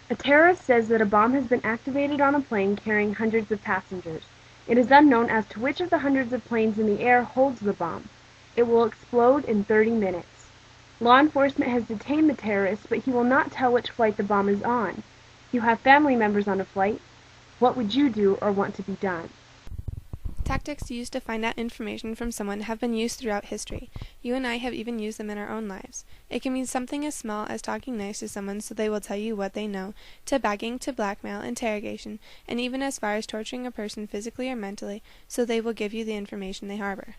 A terrorist says that a bomb has been activated on a plane carrying hundreds of passengers. It is unknown as to which of the hundreds of planes in the air holds the bomb. It will explode in 30 minutes. Law enforcement has detained the terrorist, but he will not tell which flight the bomb is on. You have family members on a flight. What would you do or want to be done? Tactics used to find out information from someone have been used throughout history. You and I have even used them in our own lives. It can mean something as small as talking nice to someone so they will tell you what they know, to begging, to blackmail, interrogation, and even as far as torturing a person physically or mentally so they will give you the information they harbor.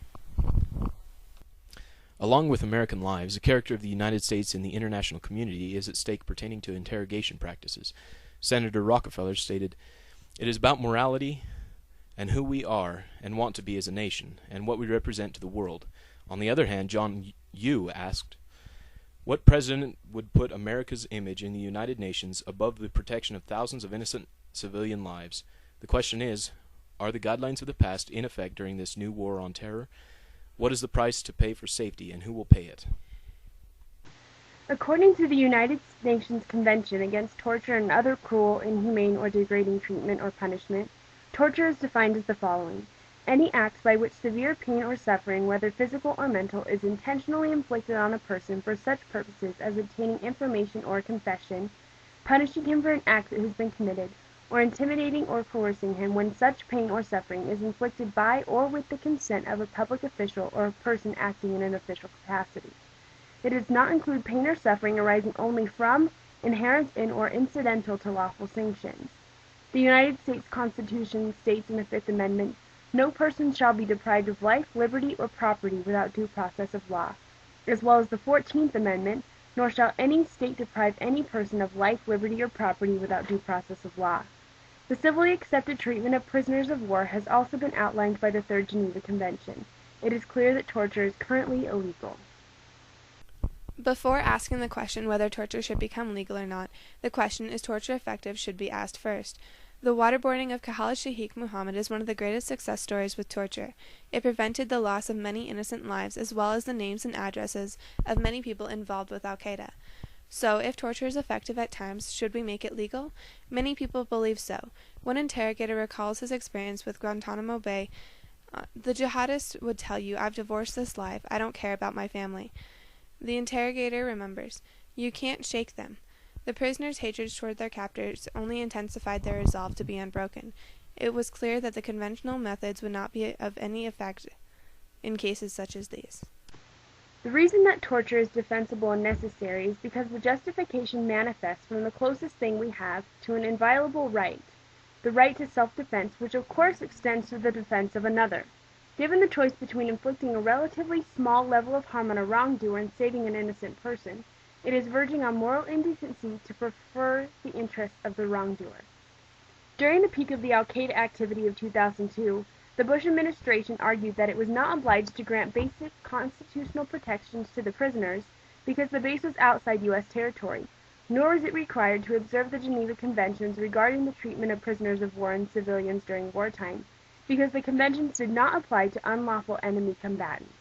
Along with American lives, the character of the United States in the international community is at stake pertaining to interrogation practices. Senator Rockefeller stated, "It is about morality and who we are and want to be as a nation, and what we represent to the world." On the other hand, John Yoo asked, "What president would put America's image in the United Nations above the protection of thousands of innocent civilian lives? The question is, are the guidelines of the past in effect during this new war on terror? What is the price to pay for safety, and who will pay it?" According to the United Nations Convention Against Torture and Other Cruel, Inhumane, or Degrading Treatment or Punishment, torture is defined as the following: any act by which severe pain or suffering, whether physical or mental, is intentionally inflicted on a person for such purposes as obtaining information or confession, punishing him for an act that has been committed, or intimidating or coercing him when such pain or suffering is inflicted by or with the consent of a public official or a person acting in an official capacity. It does not include pain or suffering arising only from, inherent in, or incidental to lawful sanctions. The United States Constitution states in the Fifth Amendment, "No person shall be deprived of life, liberty, or property without due process of law," as well as the 14th Amendment, "Nor shall any state deprive any person of life, liberty, or property without due process of law." The civilly accepted treatment of prisoners of war has also been outlined by the Third Geneva Convention. It is clear that torture is currently illegal. Before asking the question whether torture should become legal or not, the question, is torture effective, should be asked first. The waterboarding of Khalid Sheikh Mohammed is one of the greatest success stories with torture. It prevented the loss of many innocent lives as well as the names and addresses of many people involved with Al-Qaeda. So, if torture is effective at times, should we make it legal? Many people believe so. One interrogator recalls his experience with Guantanamo Bay. The jihadist would tell you, "I've divorced this life. I don't care about my family." The interrogator remembers, "You can't shake them." The prisoners' hatred toward their captors only intensified their resolve to be unbroken. It was clear that the conventional methods would not be of any effect in cases such as these. The reason that torture is defensible and necessary is because the justification manifests from the closest thing we have to an inviolable right, the right to self-defense, which of course extends to the defense of another. Given the choice between inflicting a relatively small level of harm on a wrongdoer and saving an innocent person, it is verging on moral indecency to prefer the interests of the wrongdoer. During the peak of the Al-Qaeda activity of 2002, the Bush administration argued that it was not obliged to grant basic constitutional protections to the prisoners because the base was outside U.S. territory, nor was it required to observe the Geneva Conventions regarding the treatment of prisoners of war and civilians during wartime, because the conventions did not apply to unlawful enemy combatants.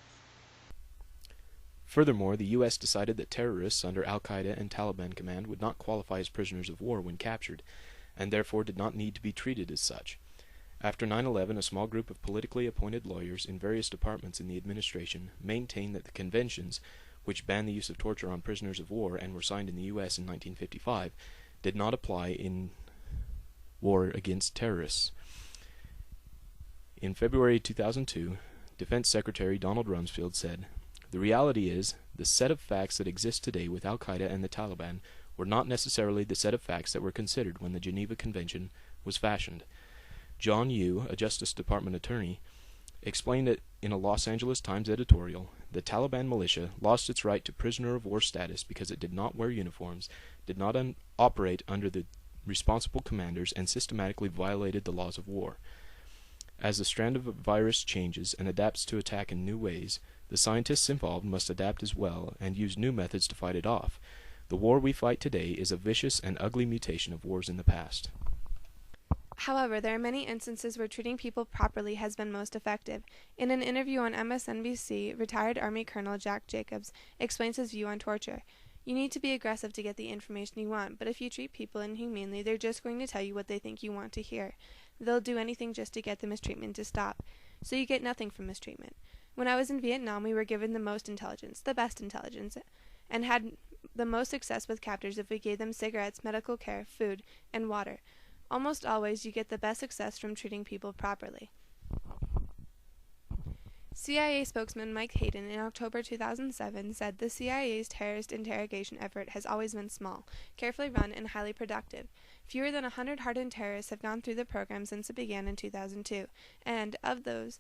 Furthermore, the U.S. decided that terrorists under Al-Qaeda and Taliban command would not qualify as prisoners of war when captured, and therefore did not need to be treated as such. After 9/11, a small group of politically appointed lawyers in various departments in the administration maintained that the conventions, which banned the use of torture on prisoners of war and were signed in the U.S. in 1955, did not apply in war against terrorists. In February 2002, Defense Secretary Donald Rumsfeld said, "The reality is, the set of facts that exist today with Al-Qaeda and the Taliban were not necessarily the set of facts that were considered when the Geneva Convention was fashioned." John Yoo, a Justice Department attorney, explained that in a Los Angeles Times editorial, the Taliban militia lost its right to prisoner of war status because it did not wear uniforms, did not operate under the responsible commanders, and systematically violated the laws of war. As the strand of a virus changes and adapts to attack in new ways, the scientists involved must adapt as well and use new methods to fight it off. The war we fight today is a vicious and ugly mutation of wars in the past. However, there are many instances where treating people properly has been most effective. In an interview on MSNBC, retired Army Colonel Jack Jacobs explains his view on torture. You need to be aggressive to get the information you want, but if you treat people inhumanely, they're just going to tell you what they think you want to hear. They'll do anything just to get the mistreatment to stop. So you get nothing from mistreatment. When I was in Vietnam, we were given the most intelligence, the best intelligence, and had the most success with captors if we gave them cigarettes, medical care, food, and water. Almost always you get the best success from treating people properly. CIA spokesman Mike Hayden in October 2007 said the CIA's terrorist interrogation effort has always been small, carefully run, and highly productive. Fewer than 100 hardened terrorists have gone through the program since it began in 2002, and, of those,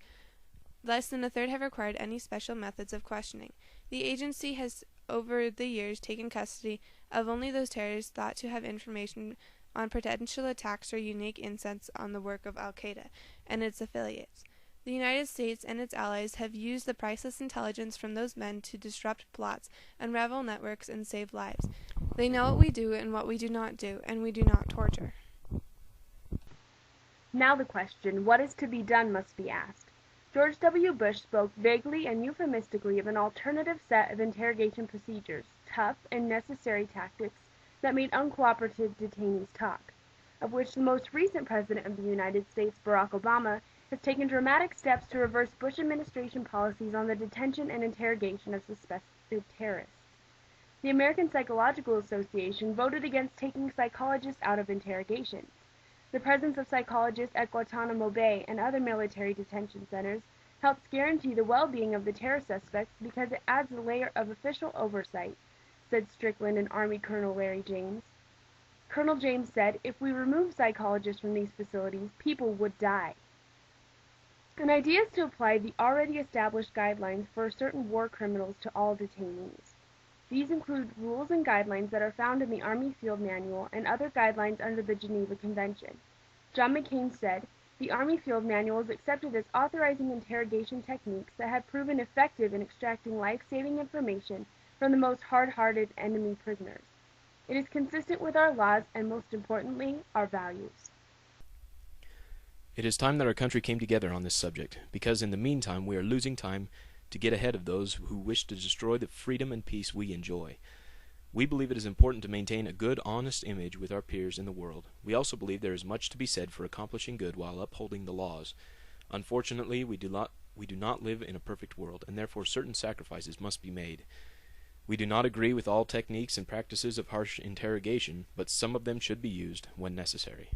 less than a third have required any special methods of questioning. The agency has over the years taken custody of only those terrorists thought to have information on potential attacks or unique insights on the work of Al-Qaeda and its affiliates. The United States and its allies have used the priceless intelligence from those men to disrupt plots, unravel networks, and save lives. They know what we do and what we do not do, and we do not torture. Now the question, what is to be done, must be asked. George W. Bush spoke vaguely and euphemistically of an alternative set of interrogation procedures, tough and necessary tactics that made uncooperative detainees talk, of which the most recent President of the United States, Barack Obama, has taken dramatic steps to reverse Bush administration policies on the detention and interrogation of suspected terrorists. The American Psychological Association voted against taking psychologists out of interrogations. The presence of psychologists at Guantanamo Bay and other military detention centers helps guarantee the well-being of the terror suspects because it adds a layer of official oversight, said Strickland and Army Colonel Larry James. Colonel James said, "If we remove psychologists from these facilities, people would die." An idea is to apply the already established guidelines for certain war criminals to all detainees. These include rules and guidelines that are found in the Army Field Manual and other guidelines under the Geneva Convention. John McCain said, "The Army Field Manual is accepted as authorizing interrogation techniques that have proven effective in extracting life-saving information from the most hard-hearted enemy prisoners. It is consistent with our laws and, most importantly, our values." It is time that our country came together on this subject, because in the meantime we are losing time to get ahead of those who wish to destroy the freedom and peace we enjoy. We believe it is important to maintain a good, honest image with our peers in the world. We also believe there is much to be said for accomplishing good while upholding the laws. Unfortunately, we do not live in a perfect world, and therefore certain sacrifices must be made. We do not agree with all techniques and practices of harsh interrogation, but some of them should be used when necessary.